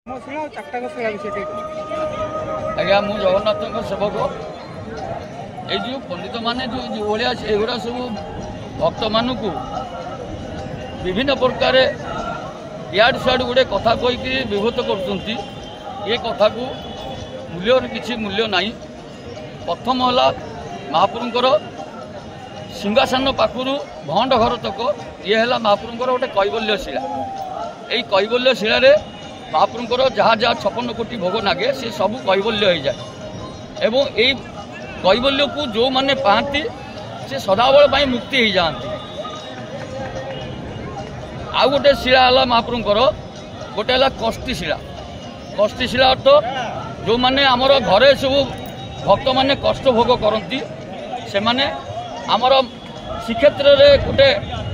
आज्ञा मु जगन्नाथ सेवक ये जो पंडित मैंने जो भाया एगुड़ा सब भक्त मान विभिन्न प्रकार इड सियाड़ गोटे कथा कहीकि विभूत कर कथा को मूल्य किसी मूल्य ना। प्रथम है महाप्रभुंर सिंहासन पाखु भंड घर तक ये है महाप्रभुंर गोटे कैवल्य शिला। यही कैवल्य शिलार महाप्रभुंर जहाँ जहाँ 56 कोटी भोग नागे से सब कैवल्य हो जाए एवं यही कैवल्य को जो मैंने पाती से सदाबल मुक्ति हो जाती। आउ गोटे शिला है महाप्रभुंर गोटे है कष्टी शिला। कष्टी शिला अर्थ जो मैंने आमर घरे सब भक्त मैंने कष्ट भोग करती से माने आमर श्रीक्षेत्र में गोटे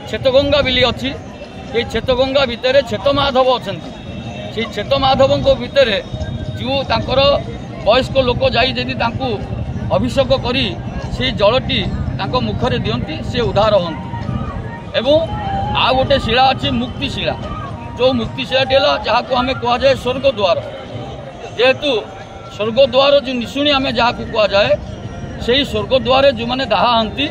छेतगंगा बिली अच्छी। ये छेतगंगा भितर छेतमाधव अच्छा से छेतमाधव भितर जो तांकर वयस्क लोक जादी अभिषेक करी से जलटी मुखरे दियंती से उद्धार हंती। एवं आ गोटे शिला अच्छी मुक्ति शिला। जो मुक्ति शिलाटी है जहाँ को आम कहुए स्वर्गद्वार। जेहेतु स्वर्गद्वार जो निशुणी आम जहाँ को कहुए से स्वर्गद्वार जो मैंने दाहा हंती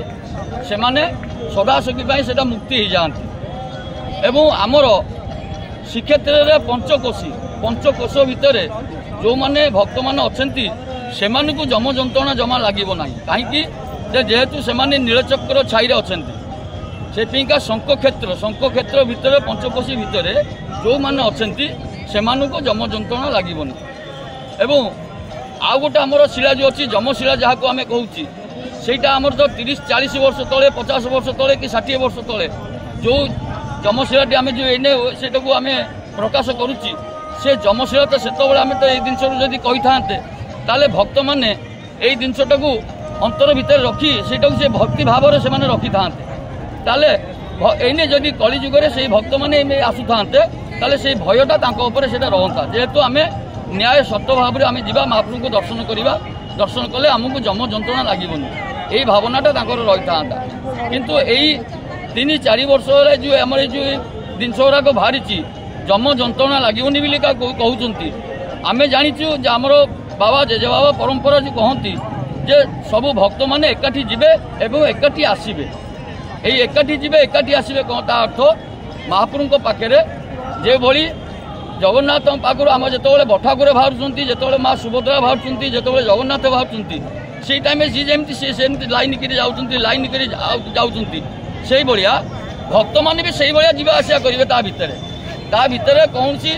से माने सदासखी से मुक्ति हो जाती। एवं आमर श्रीक्षेत्र में पंचकोश भितर जो मैंने भक्त मान अच्छा से जम जंत्रणा जमा लगे ना कहीं जेहेतु से नीलचक्र छाई अच्छा से शंखक्षेत्र भितर पंचकोशी भितर जो मैंने अच्छा से जम जंत्रणा लगे ना। एवं आउ गोटे आमर शिला जो अच्छी जमशिला जहाँ को आम कहूँ सेटा आमर तो 30-40 वर्ष तले 50 वर्ष तले कि 60 वर्ष तले जो जमशिलाटी आम जो एने से आम प्रकाश करुच्ची से जमशिला तो से आम तो ये जिनस जदि कही था भक्त मैंने यही जिनसटा को अंतर भितर रखी से भक्ति भाव से रखी था एने जदि कली जुगे से भक्त मैंने आसुता से भयटा रहता। जेहेतु आम न्याय सत्य भाव में आम जा महाप्रभु को दर्शन करवा दर्शन कले आमको जम जंत्रणा लगे यही भावनाटा रही था। किंतु यही 3-4 वर्ष जो आम जो जिनस गुड़ाक बाहरी जम जंत्रणा लगे बोली कहते आम जाचु आमर बाबा जेजे बाबा परंपरा जो कहती जे सब भक्त मैंने एकाठी जीवे एवं एकाठी आसबे। यही एकाठी जीवे एकाठी आसबे कौन ता अर्थ महाप्रभु पाखे जो भली जगन्नाथ पाखु आम जो बठाकुरे बाहर जो माँ सुभद्रा बाहर जो जगन्नाथ बाहर से टाइम सी जमी सी लाइन कर लाइन कर से भाया भक्त मैंने भी से भाया जीवा आसा करेंगे ता भितर कौन सी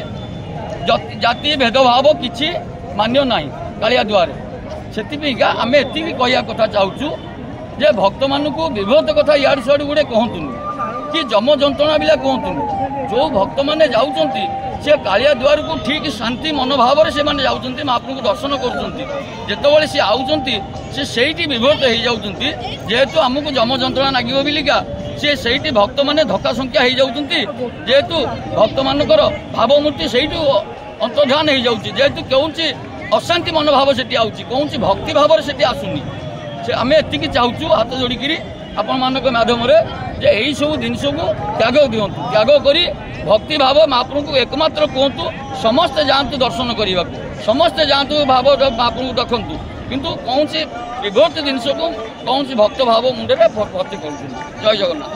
जाति भेदभाव किसी मान्य ना कालिया द्वार से आम एति कहया कथा चाहूँ जे भक्त मानू विभत कथा इड़ सियाड़ गुड़े कहतुनि कि जम जंत्रणा बिला कहतुनि। जो भक्त मैंने जाऊँगी से कालिया द्वार को ठीक शांति मनोभाव से जाऊँगी महाप्रभु को दर्शन करते सी आउंट से विभक्त हो जाती। जेहेतु आमको जम जंत्रणा लगे बोलिका से भक्त मैंने धक्का संख्या हो जाती। जेहेतु भक्त मानकर भावमूर्ति से अंतर्धान हो जाऊँगी। जेहेतु कौन अशांति मनोभाव से आउची कौन भक्ति भाव से आसुनी से आम एति चाहूँ हाथ जोड़िकी आपण मानक माध्यम यही सब जिनस को त्याग दिंतु त्याग करी भक्ति भाव महाप्रभु को एकमात्र कहतु समस्ते जातु दर्शन करने समस्ते जातु भाव महाप्रभु देखु किंतु कौन सी विभक्त जिनस को कौन सी भक्त भाव मुंडे भर्ती कर। जय जगन्नाथ।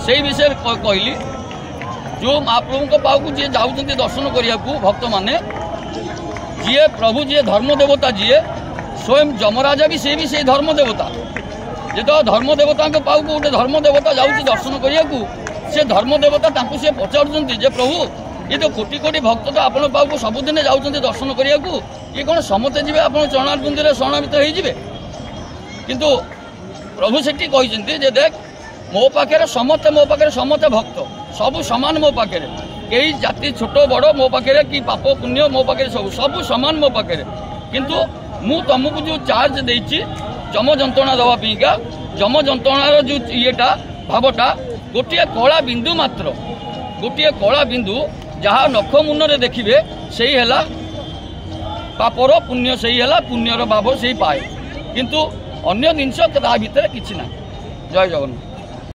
से विषय कहली जो महाप्रभु को पाक जी जाऊँ दर्शन करने को भक्त माने जी प्रभु जी धर्म देवता जी स्वयं जमराजा भी से धर्म देवता जो धर्म देवता पाक गोटे धर्म देवता जाऊँगी दर्शन करने को से धर्म देवता से पचारुंट जे प्रभु ये तो कोटी कोटी भक्त तो आप पाक सबुदिन जाऊँच दर्शन करने को ये कौन समस्ते जी आप चरणारविंद शरणागत हो किंतु प्रभु से कहते देख मो पाखे समस्ते भक्त सब सामान मो पाखे कई जाति छोट बड़ मो पाखे कि पाप पुण्य मो पाखे सब सामान मो पाखे किंतु मु तुमको जो चार्ज देती जम जंत्रणा दवापीका जम जंत्रणार जो येटा भावटा गोटे कला बिंदु मात्र गोटे कला बिंदु जहाँ नख मुनरे देखिए से पापर पुण्य से पुण्यर भाव से पाए किंतु अन्य जिनस ता भितर किसी ना। जय जगन्नाथ।